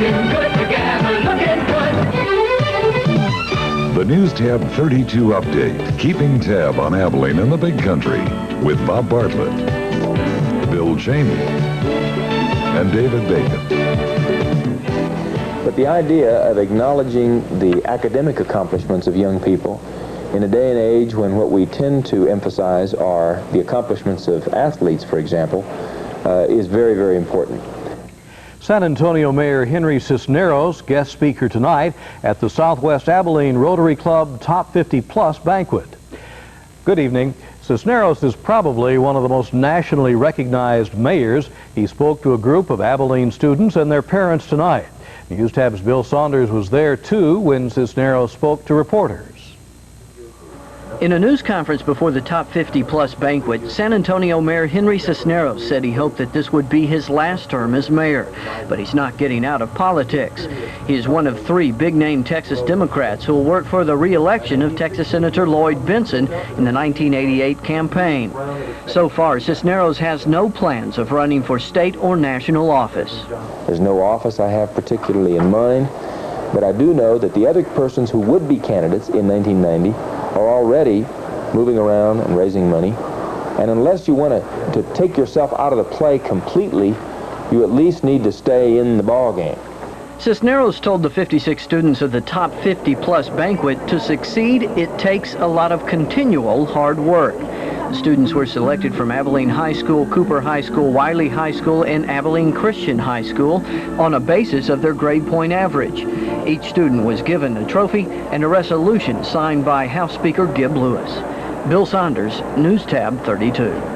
looking good together, looking good. The News Tab 32 update, keeping tab on Abilene and the Big Country, with Bob Bartlett, Bill Cheney, and David Bacon. But the idea of acknowledging the academic accomplishments of young people in a day and age when what we tend to emphasize are the accomplishments of athletes, for example, is very, very important. San Antonio Mayor Henry Cisneros, guest speaker tonight at the Southwest Abilene Rotary Club Top 50 Plus banquet. Good evening. Cisneros is probably one of the most nationally recognized mayors. He spoke to a group of Abilene students and their parents tonight. News Tab's Bill Saunders was there too when Cisneros spoke to reporters. In a news conference before the Top 50 Plus banquet, San Antonio Mayor Henry Cisneros said he hoped that this would be his last term as mayor, but he's not getting out of politics. He is one of 3 big-name Texas Democrats who will work for the re-election of Texas Senator Lloyd Bentsen in the 1988 campaign. So far, Cisneros has no plans of running for state or national office. There's no office I have particularly in mind, but I do know that the other persons who would be candidates in 1990 are already moving around and raising money. And unless you want to take yourself out of the play completely, you at least need to stay in the ball game. Cisneros told the 56 students of the Top 50 Plus banquet to succeed, it takes a lot of continual hard work. The students were selected from Abilene High School, Cooper High School, Wiley High School, and Abilene Christian High School on a basis of their grade point average. Each student was given a trophy and a resolution signed by House Speaker Gib Lewis. Bill Saunders, News Tab 32.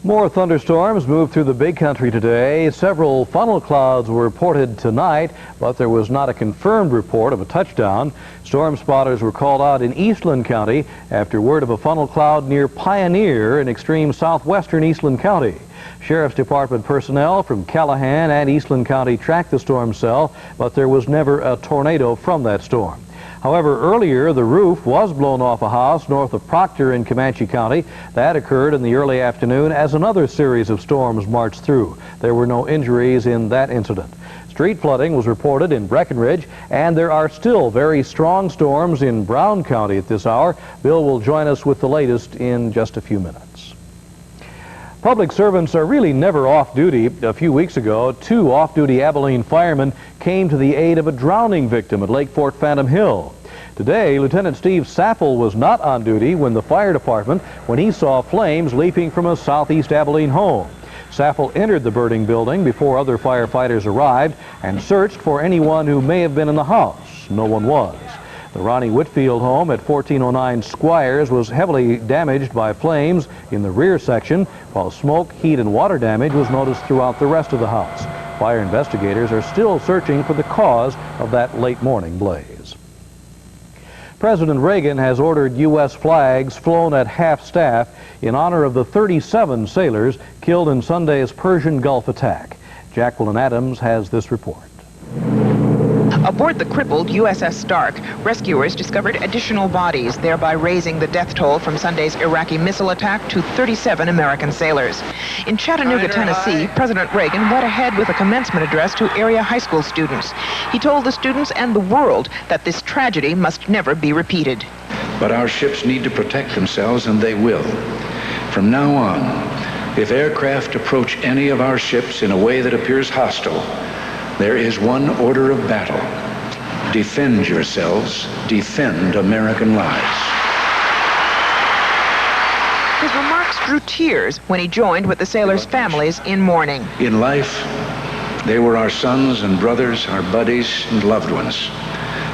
More thunderstorms moved through the Big Country today. Several funnel clouds were reported tonight, but there was not a confirmed report of a touchdown. Storm spotters were called out in Eastland County after word of a funnel cloud near Pioneer in extreme southwestern Eastland County. Sheriff's Department personnel from Callahan and Eastland County tracked the storm cell, but there was never a tornado from that storm. However, earlier, the roof was blown off a house north of Proctor in Comanche County. That occurred in the early afternoon as another series of storms marched through. There were no injuries in that incident. Street flooding was reported in Breckenridge, and there are still very strong storms in Brown County at this hour. Bill will join us with the latest in just a few minutes. Public servants are really never off duty. A few weeks ago, 2 off-duty Abilene firemen came to the aid of a drowning victim at Lake Fort Phantom Hill. Today, Lieutenant Steve Saffel was not on duty when the fire department when he saw flames leaping from a southeast Abilene home. Saffel entered the burning building before other firefighters arrived and searched for anyone who may have been in the house. No one was. The Ronnie Whitfield home at 1409 Squires was heavily damaged by flames in the rear section, while smoke, heat, and water damage was noticed throughout the rest of the house. Fire investigators are still searching for the cause of that late morning blaze. President Reagan has ordered U.S. flags flown at half-staff in honor of the 37 sailors killed in Sunday's Persian Gulf attack. Jacqueline Adams has this report. Aboard the crippled USS Stark, rescuers discovered additional bodies, thereby raising the death toll from Sunday's Iraqi missile attack to 37 American sailors. In Chattanooga, Tennessee, President Reagan went ahead with a commencement address to area high school students. He told the students and the world that this tragedy must never be repeated. But our ships need to protect themselves, and they will. From now on, if aircraft approach any of our ships in a way that appears hostile, there is one order of battle. Defend yourselves, defend American lives. His remarks drew tears when he joined with the sailors' families in mourning. In life, they were our sons and brothers, our buddies and loved ones.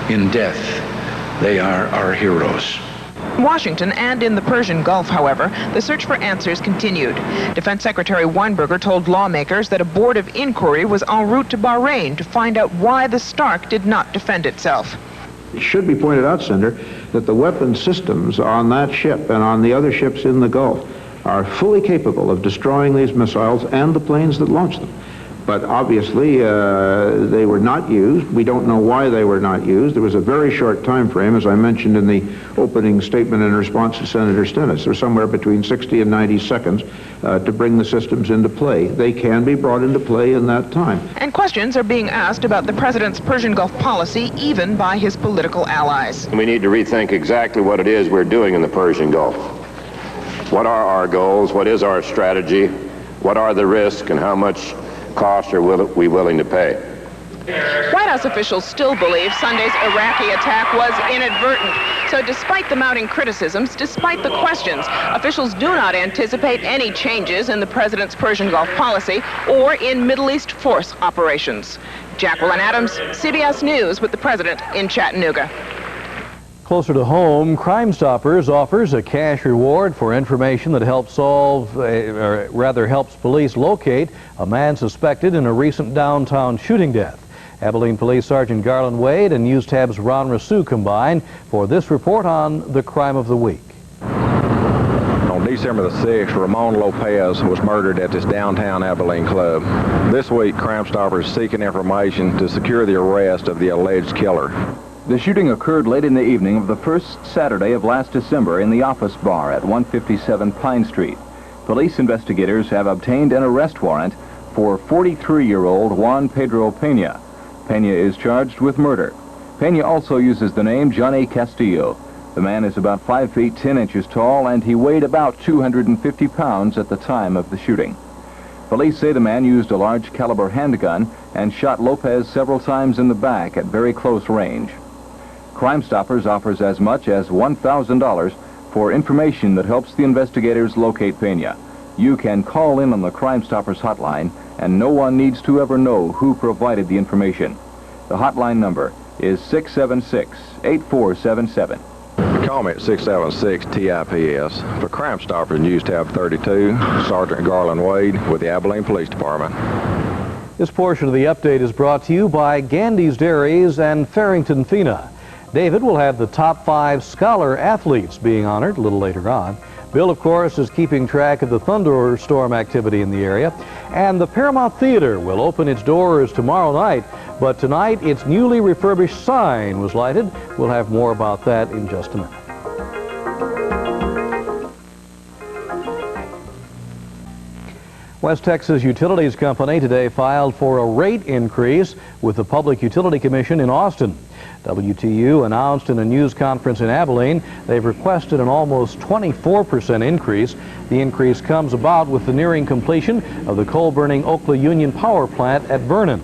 In death, they are our heroes. In Washington and in the Persian Gulf, however, the search for answers continued. Defense Secretary Weinberger told lawmakers that a board of inquiry was en route to Bahrain to find out why the Stark did not defend itself. It should be pointed out, Senator, that the weapon systems on that ship and on the other ships in the Gulf are fully capable of destroying these missiles and the planes that launch them. But obviously, they were not used. We don't know why they were not used. There was a very short time frame, as I mentioned in the opening statement in response to Senator Stennis. There was somewhere between 60 and 90 seconds to bring the systems into play. They can be brought into play in that time. And questions are being asked about the president's Persian Gulf policy, even by his political allies. We need to rethink exactly what it is we're doing in the Persian Gulf. What are our goals? What is our strategy? What are the risks, and how much cost are we willing to pay? White House officials still believe Sunday's Iraqi attack was inadvertent. So despite the mounting criticisms, despite the questions, officials do not anticipate any changes in the president's Persian Gulf policy or in Middle East force operations. Jacqueline Adams, CBS News, with the president in Chattanooga. Closer to home, Crime Stoppers offers a cash reward for information that helps helps police locate a man suspected in a recent downtown shooting death. Abilene Police Sergeant Garland Wade and Newstab's Ron Rasu combined for this report on the crime of the week. On December the 6th, Ramon Lopez was murdered at this downtown Abilene club. This week, Crime Stoppers seeking information to secure the arrest of the alleged killer. The shooting occurred late in the evening of the first Saturday of last December in the Office Bar at 157 Pine Street. Police investigators have obtained an arrest warrant for 43-year-old Juan Pedro Pena. Pena is charged with murder. Pena also uses the name Johnny Castillo. The man is about 5 feet 10 inches tall, and he weighed about 250 pounds at the time of the shooting. Police say the man used a large caliber handgun and shot Lopez several times in the back at very close range. Crime Stoppers offers as much as $1,000 for information that helps the investigators locate Pena. You can call in on the Crime Stoppers hotline, and no one needs to ever know who provided the information. The hotline number is 676-8477. Call me at 676-TIPS. For Crime Stoppers, News Tab 32, Sergeant Garland Wade with the Abilene Police Department. This portion of the update is brought to you by Gandy's Dairies and Farrington Fina. David will have the top 5 scholar athletes being honored a little later on. Bill, of course, is keeping track of the thunderstorm activity in the area. And the Paramount Theater will open its doors tomorrow night. But tonight, its newly refurbished sign was lighted. We'll have more about that in just a minute. West Texas Utilities Company today filed for a rate increase with the Public Utility Commission in Austin. WTU announced in a news conference in Abilene they've requested an almost 24% increase. The increase comes about with the nearing completion of the coal-burning Oakland Union Power Plant at Vernon.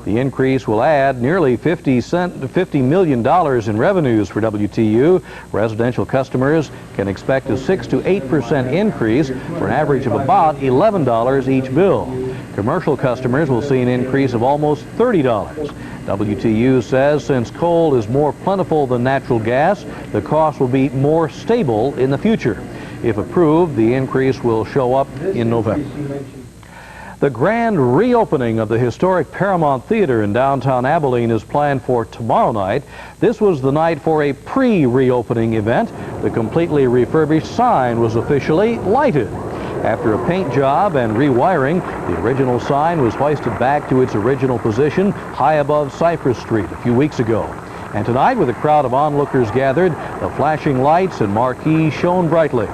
The increase will add nearly $50 million in revenues for WTU. Residential customers can expect a 6 to 8% increase for an average of about $11 each bill. Commercial customers will see an increase of almost $30. WTU says since coal is more plentiful than natural gas, the cost will be more stable in the future. If approved, the increase will show up in November. The grand reopening of the historic Paramount Theater in downtown Abilene is planned for tomorrow night. This was the night for a pre-reopening event. The completely refurbished sign was officially lighted. After a paint job and rewiring, the original sign was hoisted back to its original position high above Cypress Street a few weeks ago. And tonight, with a crowd of onlookers gathered, the flashing lights and marquee shone brightly.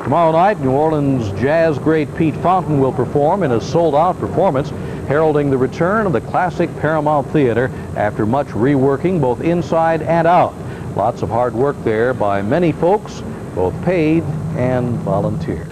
Tomorrow night, New Orleans jazz great Pete Fountain will perform in a sold-out performance, heralding the return of the classic Paramount Theater after much reworking both inside and out. Lots of hard work there by many folks, both paid and volunteer.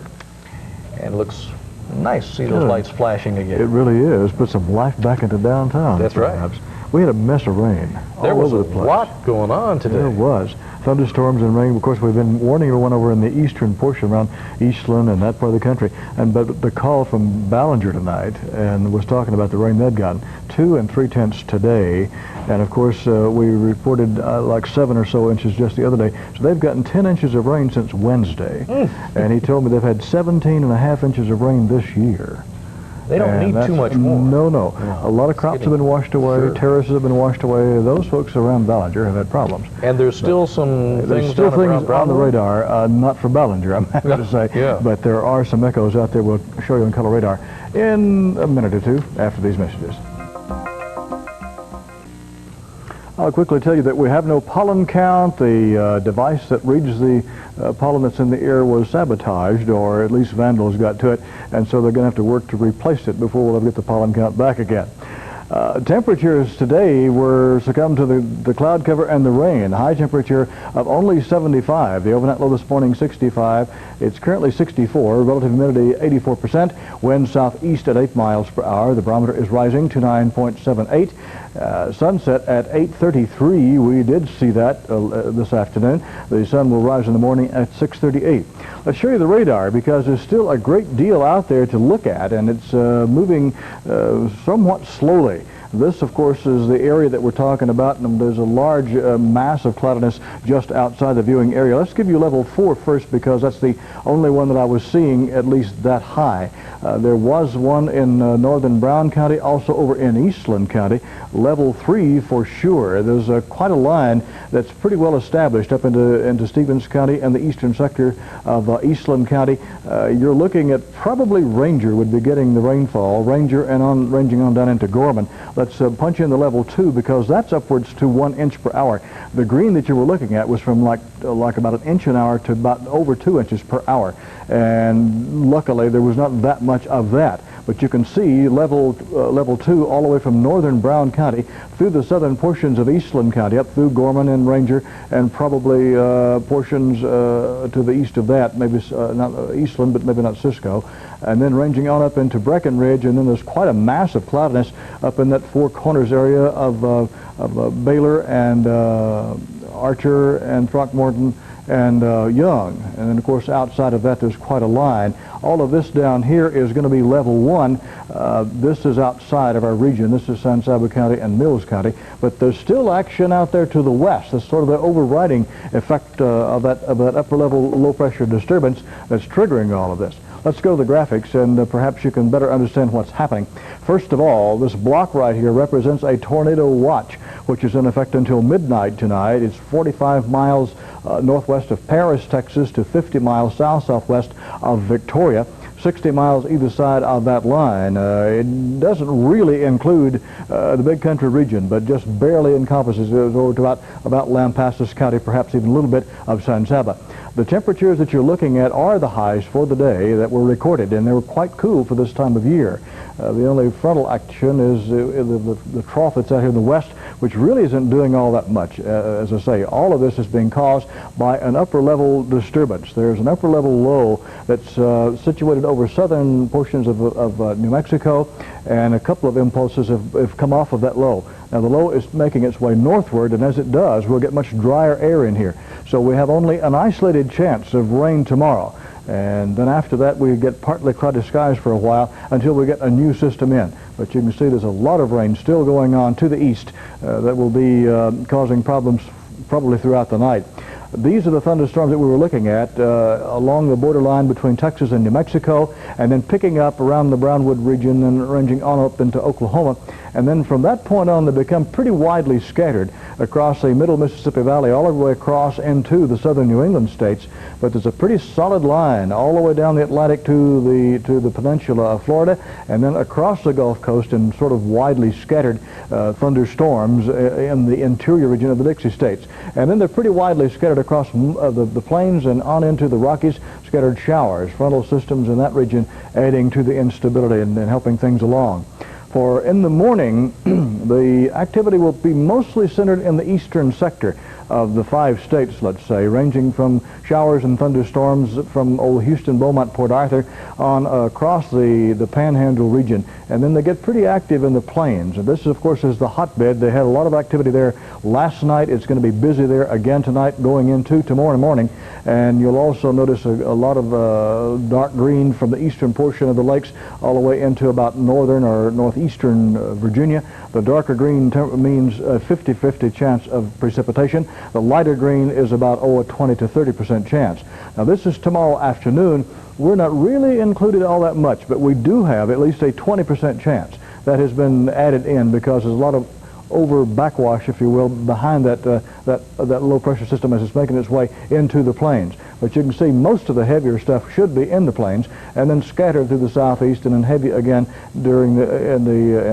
And it looks nice to see those lights flashing again. It really is. Put some life back into downtown. That's perhaps. We had a mess of rain. There was all a over the place. lot going on today. There was. Thunderstorms and rain. Of course, we've been warning everyone over in the eastern portion around Eastland and that part of the country. But the call from Ballinger tonight and was talking about the rain they'd gotten. 2 3/10 today. And of course, we reported like 7 or so inches just the other day. So they've gotten 10 inches of rain since Wednesday. And he told me they've had 17.5 inches of rain this year. They don't need too much more. No. A lot of crops have been washed away. Terraces have been washed away. Those folks around Ballinger have had problems. And there's still some There's still things on the radar, not for Ballinger, I'm happy to say. But there are some echoes out there we'll show you on color radar. in a minute or two after these messages. I'll quickly tell you that we have no pollen count. The device that reads the pollen that's in the air was sabotaged, or at least vandals got to it, and so they're going to have to work to replace it before we'll ever get the pollen count back again. Temperatures today were succumbed to the cloud cover and the rain. High temperature of only 75. The overnight low this morning 65. It's currently 64. Relative humidity 84%. Wind southeast at 8 miles per hour. The barometer is rising to 9.78. Sunset at 8:33. We did see that this afternoon. The sun will rise in the morning at 6:38. Let's show you the radar because there's still a great deal out there to look at, and it's moving somewhat slowly. This, of course, is the area that we're talking about, and there's a large mass of cloudiness just outside the viewing area. Let's give you level 4 first because that's the only one that I was seeing at least that high. There was one in northern Brown County, also over in Eastland County. Level 3 for sure. There's quite a line that's pretty well established up into Stevens County and the eastern sector of Eastland County. You're looking at probably Ranger would be getting the rainfall, Ranger and ranging on down into Gorman. Let's punch in the level 2 because that's upwards to 1 inch per hour. The green that you were looking at was from like about 1 inch an hour to about over 2 inches per hour. And luckily there was not that much of that. But you can see level 2 all the way from northern Brown County through the southern portions of Eastland County, up through Gorman and Ranger, and probably portions to the east of that, maybe not Eastland, but maybe not Cisco, and then ranging on up into Breckenridge, and then there's quite a mass of cloudiness up in that Four Corners area of Baylor and Archer and Throckmorton and Young. And then, of course, outside of that, there's quite a line. All of this down here is going to be level 1. This is outside of our region. This is San Saba County and Mills County. But there's still action out there to the west. That's sort of the overriding effect of that upper-level low-pressure disturbance that's triggering all of this. Let's go to the graphics, and perhaps you can better understand what's happening. First of all, this block right here represents a tornado watch, which is in effect until midnight tonight. It's 45 miles northwest of Paris, Texas, to 50 miles south-southwest of Victoria, 60 miles either side of that line. It doesn't really include the Big Country region, but just barely encompasses it over to about Lampasas County, perhaps even a little bit of San Saba. The temperatures that you're looking at are the highs for the day that were recorded, and they were quite cool for this time of year. The only frontal action is the trough that's out here in the west, which really isn't doing all that much. As I say, all of this is being caused by an upper-level disturbance. There's an upper-level low that's situated over southern portions of New Mexico, and a couple of impulses have come off of that low. Now, the low is making its way northward, and as it does, we'll get much drier air in here. So we have only an isolated chance of rain tomorrow. And then after that, we get partly cloudy skies for a while until we get a new system in. But you can see there's a lot of rain still going on to the east that will be causing problems probably throughout the night. These are the thunderstorms that we were looking at along the borderline between Texas and New Mexico, and then picking up around the Brownwood region and ranging on up into Oklahoma. And then from that point on, they become pretty widely scattered across the middle Mississippi Valley, all the way across into the southern New England states. But there's a pretty solid line all the way down the Atlantic to the peninsula of Florida, and then across the Gulf Coast in sort of widely scattered thunderstorms in the interior region of the Dixie states. And then they're pretty widely scattered across the plains and on into the Rockies, scattered showers, frontal systems in that region adding to the instability and helping things along. For in the morning, the activity will be mostly centered in the eastern sector of the 5 states, let's say, ranging from showers and thunderstorms from old Houston, Beaumont, Port Arthur on across the Panhandle region. And then they get pretty active in the plains. And this, of course, is the hotbed. They had a lot of activity there last night. It's going to be busy there again tonight going into tomorrow morning. And you'll also notice a lot of dark green from the eastern portion of the lakes all the way into about northern or northeastern Virginia. The darker green means a 50-50 chance of precipitation. The lighter green is about a 20 to 30% chance. Now this is tomorrow afternoon. We're not really included all that much, but we do have at least a 20% chance. That has been added in because there's a lot of over backwash, if you will, behind that low pressure system as it's making its way into the plains. But you can see most of the heavier stuff should be in the plains and then scattered through the southeast and then heavy again during in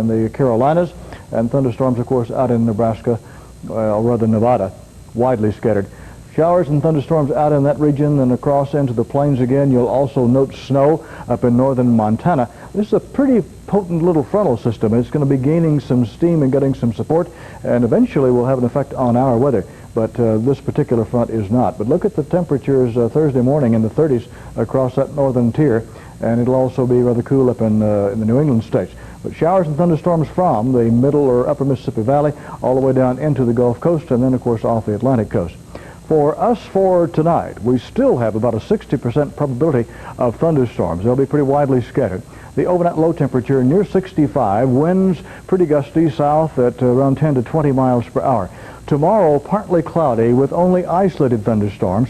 the Carolinas, and thunderstorms, of course, out in Nebraska, or rather Nevada, widely scattered. Showers and thunderstorms out in that region and across into the plains again. You'll also note snow up in northern Montana. This is a pretty potent little frontal system. It's going to be gaining some steam and getting some support, and eventually will have an effect on our weather. But this particular front is not. But look at the temperatures Thursday morning in the 30s across that northern tier, and it'll also be rather cool up in the New England states. But showers and thunderstorms from the middle or upper Mississippi Valley all the way down into the Gulf Coast, and then, of course, off the Atlantic coast. For us for tonight, we still have about a 60% probability of thunderstorms. They'll be pretty widely scattered. The overnight low temperature near 65, winds pretty gusty south at around 10 to 20 miles per hour. Tomorrow, partly cloudy with only isolated thunderstorms,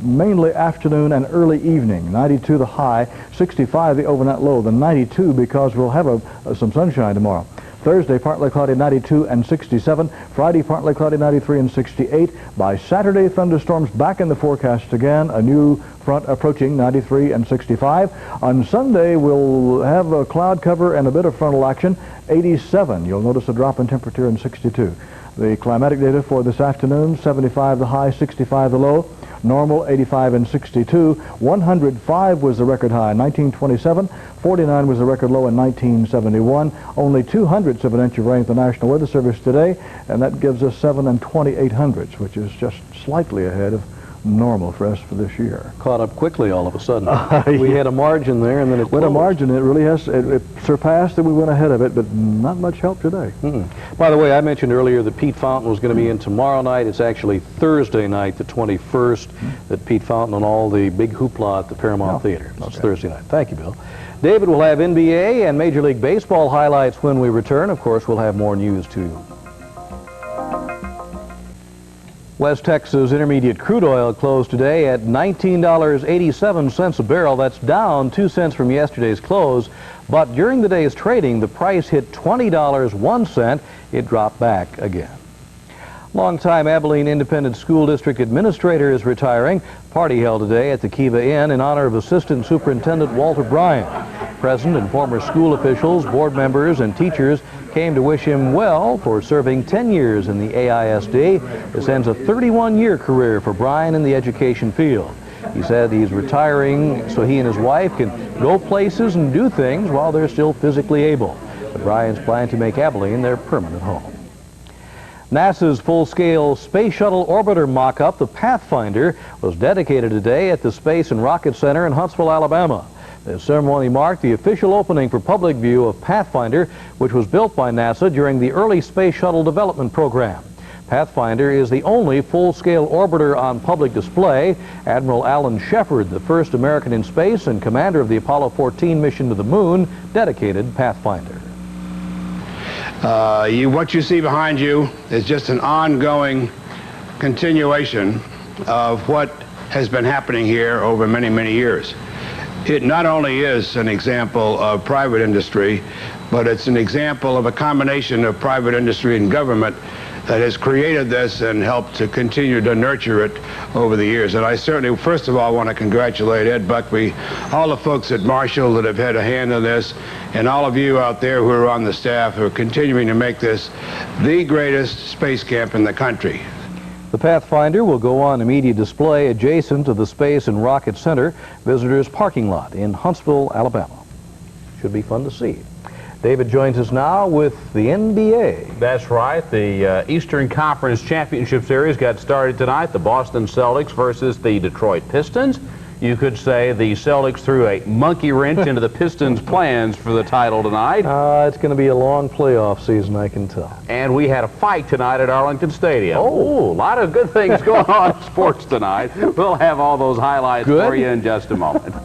mainly afternoon and early evening. 92 the high, 65 the overnight low, the 92 because we'll have some sunshine tomorrow. Thursday, partly cloudy, 92 and 67. Friday, partly cloudy, 93 and 68. By Saturday, thunderstorms back in the forecast again. A new front approaching, 93 and 65. On Sunday, we'll have a cloud cover and a bit of frontal action, 87. You'll notice a drop in temperature in 62. The climatic data for this afternoon, 75 the high, 65 the low. Normal, 85 and 62. 105 was the record high in 1927. 49 was the record low in 1971. Only 200ths of an inch of rain at the National Weather Service today, and that gives us 7 and 2800ths, which is just slightly ahead of normal for us for this year. Caught up quickly all of a sudden. We had a margin there, and then it went a margin. It really has. It surpassed, and we went ahead of it, but not much help today. By the way, I mentioned earlier that Pete Fountain was going to be in tomorrow night. It's actually Thursday night, the 21st, that Pete Fountain and all the big hoopla at the Paramount Theater. That's Thursday night. Thank you, Bill. David will have NBA and Major League Baseball highlights when we return. Of course, we'll have more news, too. West Texas Intermediate crude oil closed today at $19.87 a barrel. That's down 2 cents from yesterday's close. But during the day's trading, the price hit $20.01. It dropped back again. Longtime Abilene Independent School District Administrator is retiring. Party held today at the Kiva Inn in honor of Assistant Superintendent Walter Bryan. Present and former school officials, board members, and teachers came to wish him well for serving 10 years in the AISD. This ends a 31-year career for Bryan in the education field. He said he's retiring so he and his wife can go places and do things while they're still physically able. But Bryan's plan to make Abilene their permanent home. NASA's full-scale Space Shuttle orbiter mock-up, the Pathfinder, was dedicated today at the Space and Rocket Center in Huntsville, Alabama. The ceremony marked the official opening for public view of Pathfinder, which was built by NASA during the early Space Shuttle development program. Pathfinder is the only full-scale orbiter on public display. Admiral Alan Shepard, the first American in space and commander of the Apollo 14 mission to the moon, dedicated Pathfinder. What you see behind you is just an ongoing continuation of what has been happening here over many, many years. It not only is an example of private industry, but it's an example of a combination of private industry and government that has created this and helped to continue to nurture it over the years. And I certainly, first of all, want to congratulate Ed Buckley, all the folks at Marshall that have had a hand in this, and all of you out there who are on the staff who are continuing to make this the greatest space camp in the country. The Pathfinder will go on immediate display adjacent to the Space and Rocket Center visitors parking lot in Huntsville, Alabama. Should be fun to see. David joins us now with the NBA. That's right. The Eastern Conference Championship Series got started tonight. The Boston Celtics versus the Detroit Pistons. You could say the Celtics threw a monkey wrench into the Pistons' plans for the title tonight. It's going to be a long playoff season, I can tell. And we had a fight tonight at Arlington Stadium. Oh, a lot of good things going on in sports tonight. We'll have all those highlights for you in just a moment.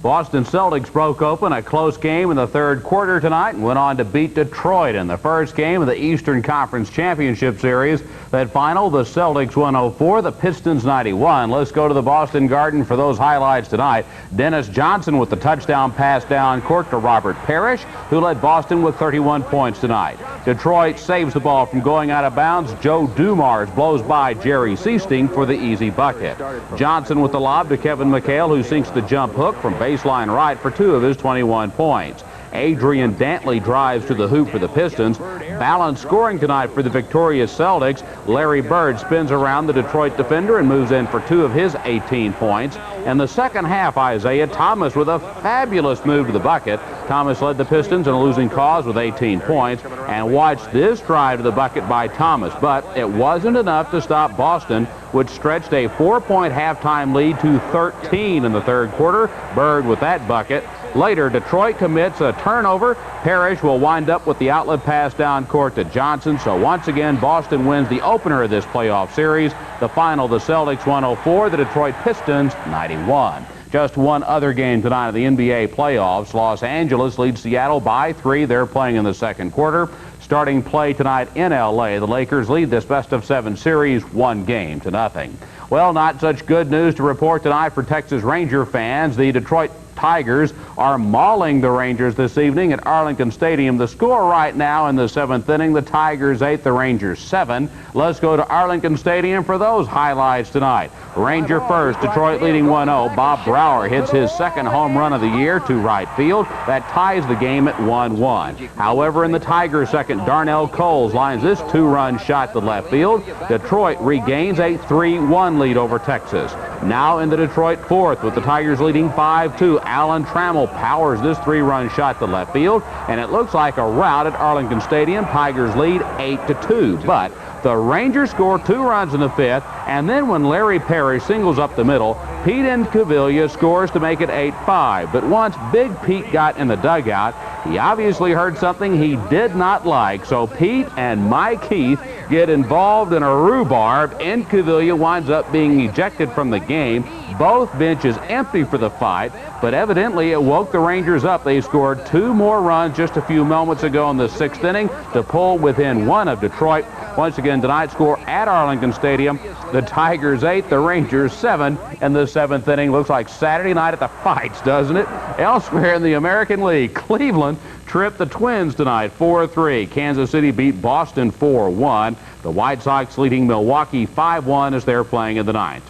Boston Celtics broke open a close game in the third quarter tonight and went on to beat Detroit in the first game of the Eastern Conference Championship Series. That final, the Celtics 104, the Pistons 91. Let's go to the Boston Garden for those highlights tonight. Dennis Johnson with the touchdown pass down court to Robert Parrish, who led Boston with 31 points tonight. Detroit saves the ball from going out of bounds. Joe Dumars blows by Jerry Seasting for the easy bucket. Johnson with the lob to Kevin McHale, who sinks the jump hook from baseline right for 2 of his 21 points. Adrian Dantley drives to the hoop for the Pistons. Balanced scoring tonight for the victorious Celtics. Larry Bird spins around the Detroit defender and moves in for 2 of his 18 points. In the second half, Isaiah Thomas with a fabulous move to the bucket. Thomas led the Pistons in a losing cause with 18 points. And watch this drive to the bucket by Thomas. But it wasn't enough to stop Boston, which stretched a 4-point halftime lead to 13 in the third quarter. Bird with that bucket. Later, Detroit commits a turnover. Parrish will wind up with the outlet pass down court to Johnson. So once again, Boston wins the opener of this playoff series. The final, the Celtics 104, the Detroit Pistons 91. Just one other game tonight of the NBA playoffs. Los Angeles leads Seattle by 3. They're playing in the second quarter. Starting play tonight in L.A., the Lakers lead this best-of-7 series 1-0. Well, not such good news to report tonight for Texas Ranger fans. The Detroit Tigers are mauling the Rangers this evening at Arlington Stadium. The score right now in the 7th inning, the Tigers 8, the Rangers 7. Let's go to Arlington Stadium for those highlights tonight. Ranger first, Detroit leading 1-0. Bob Brower hits his second home run of the year to right field. That ties the game at 1-1. However, in the Tigers second, Darnell Coles lines this 2-run shot to left field. Detroit regains a 3-1 lead over Texas. Now in the Detroit fourth with the Tigers leading 5-2. Alan Trammell powers this 3-run shot to left field, and it looks like a rout at Arlington Stadium. Tigers lead 8-2, but the Rangers score 2 runs in the 5th, and then when Larry Parrish singles up the middle, Pete Incaviglia scores to make it 8-5. But once Big Pete got in the dugout, he obviously heard something he did not like, so Pete and Mike Heath get involved in a rhubarb. Incaviglia winds up being ejected from the game. Both benches empty for the fight, but evidently it woke the Rangers up. They scored 2 more runs just a few moments ago in the 6th inning to pull within 1 of Detroit. Once again, tonight's score at Arlington Stadium, the Tigers 8, the Rangers 7 in the 7th inning. Looks like Saturday night at the fights, doesn't it? Elsewhere in the American League, Cleveland tripped the Twins tonight 4-3. Kansas City beat Boston 4-1. The White Sox leading Milwaukee 5-1 as they're playing in the 9th.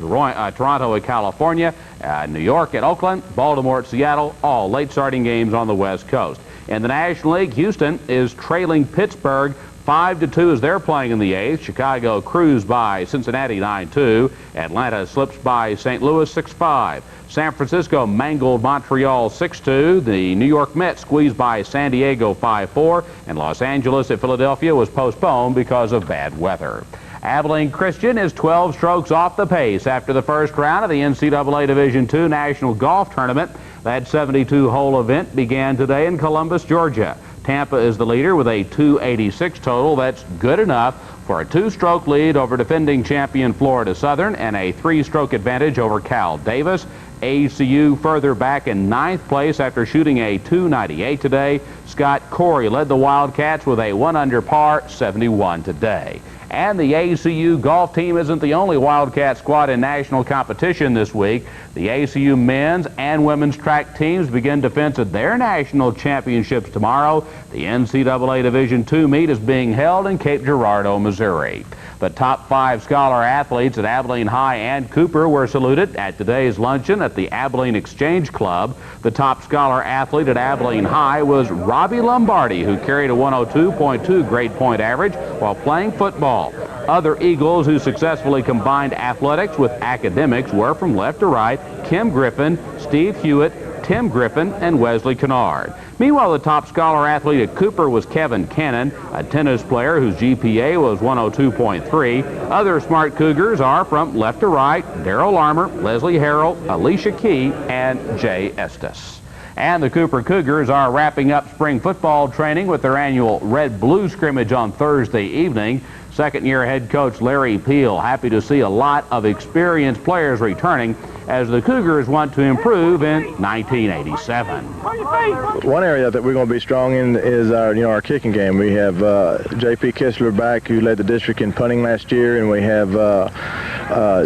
Toronto at California, New York at Oakland, Baltimore at Seattle, all late starting games on the West Coast. In the National League, Houston is trailing Pittsburgh 5-2 as they're playing in the 8th. Chicago cruised by Cincinnati 9-2. Atlanta slips by St. Louis 6-5. San Francisco mangled Montreal 6-2. The New York Mets squeezed by San Diego 5-4. And Los Angeles at Philadelphia was postponed because of bad weather. Abilene Christian is 12 strokes off the pace after the first round of the NCAA Division II National Golf Tournament. That 72-hole event began today in Columbus, Georgia. Tampa is the leader with a 286 total. That's good enough for a 2-stroke lead over defending champion Florida Southern and a 3-stroke advantage over Cal Davis. ACU further back in 9th place after shooting a 298 today. Scott Corey led the Wildcats with a 1 under par 71 today. And the ACU golf team isn't the only Wildcat squad in national competition this week. The ACU men's and women's track teams begin defense of their national championships tomorrow. The NCAA Division II meet is being held in Cape Girardeau, Missouri. The top 5 scholar athletes at Abilene High and Cooper were saluted at today's luncheon at the Abilene Exchange Club. The top scholar athlete at Abilene High was Robbie Lombardi, who carried a 102.2 grade point average while playing football. Other Eagles who successfully combined athletics with academics were from left to right: Kim Griffin, Steve Hewitt, Tim Griffin, and Wesley Kennard. Meanwhile, the top scholar athlete at Cooper was Kevin Cannon, a tennis player whose GPA was 102.3. Other smart Cougars are from left to right: Darrell Armour, Leslie Harrell, Alicia Key, and Jay Estes. And the Cooper Cougars are wrapping up spring football training with their annual Red-Blue scrimmage on Thursday evening. Second-year head coach Larry Peel happy to see a lot of experienced players returning as the Cougars want to improve in 1987. One area that we're going to be strong in is our kicking game. We have J.P. Kistler back, who led the district in punting last year, and we have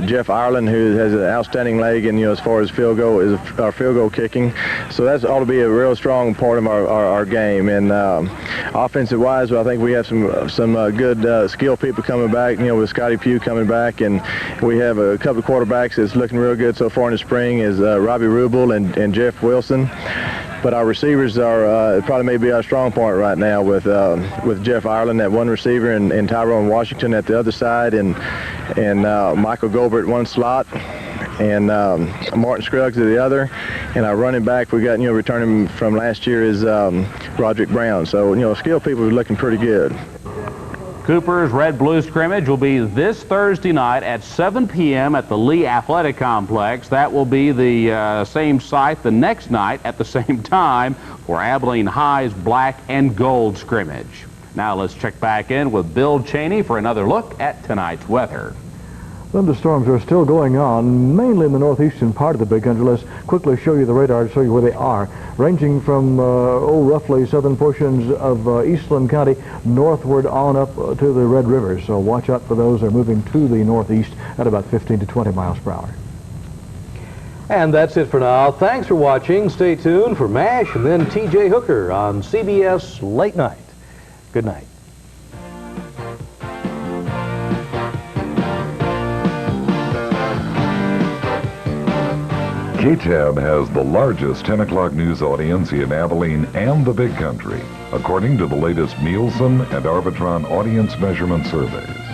Jeff Ireland, who has an outstanding leg, and as far as field goal is our field goal kicking. So that's ought to be a real strong part of our game. And offensive wise, I think we have some good skill people coming back. With Scotty Pugh coming back, and we have a couple of quarterbacks that's looking real good so far in the spring is Robbie Rubel and Jeff Wilson. But our receivers are probably maybe our strong point right now with Jeff Ireland at one receiver and Tyrone Washington at the other side, and Michael Goldberg one slot, and Martin Scruggs at the other. And our running back we got returning from last year is Roderick Brown. So skilled people are looking pretty good. Cooper's Red-Blue scrimmage will be this Thursday night at 7 p.m. at the Lee Athletic Complex. That will be the same site the next night at the same time for Abilene High's black and gold scrimmage. Now let's check back in with Bill Cheney for another look at tonight's weather. Thunderstorms are still going on, mainly in the northeastern part of the big country. Let's quickly show you the radar to show you where they are, ranging from roughly southern portions of Eastland County northward on up to the Red River. So watch out for those. They're moving to the northeast at about 15 to 20 miles per hour. And that's it for now. Thanks for watching. Stay tuned for MASH and then TJ Hooker on CBS Late Night. Good night. KTAB has the largest 10 o'clock news audience in Abilene and the Big Country, according to the latest Nielsen and Arbitron audience measurement surveys.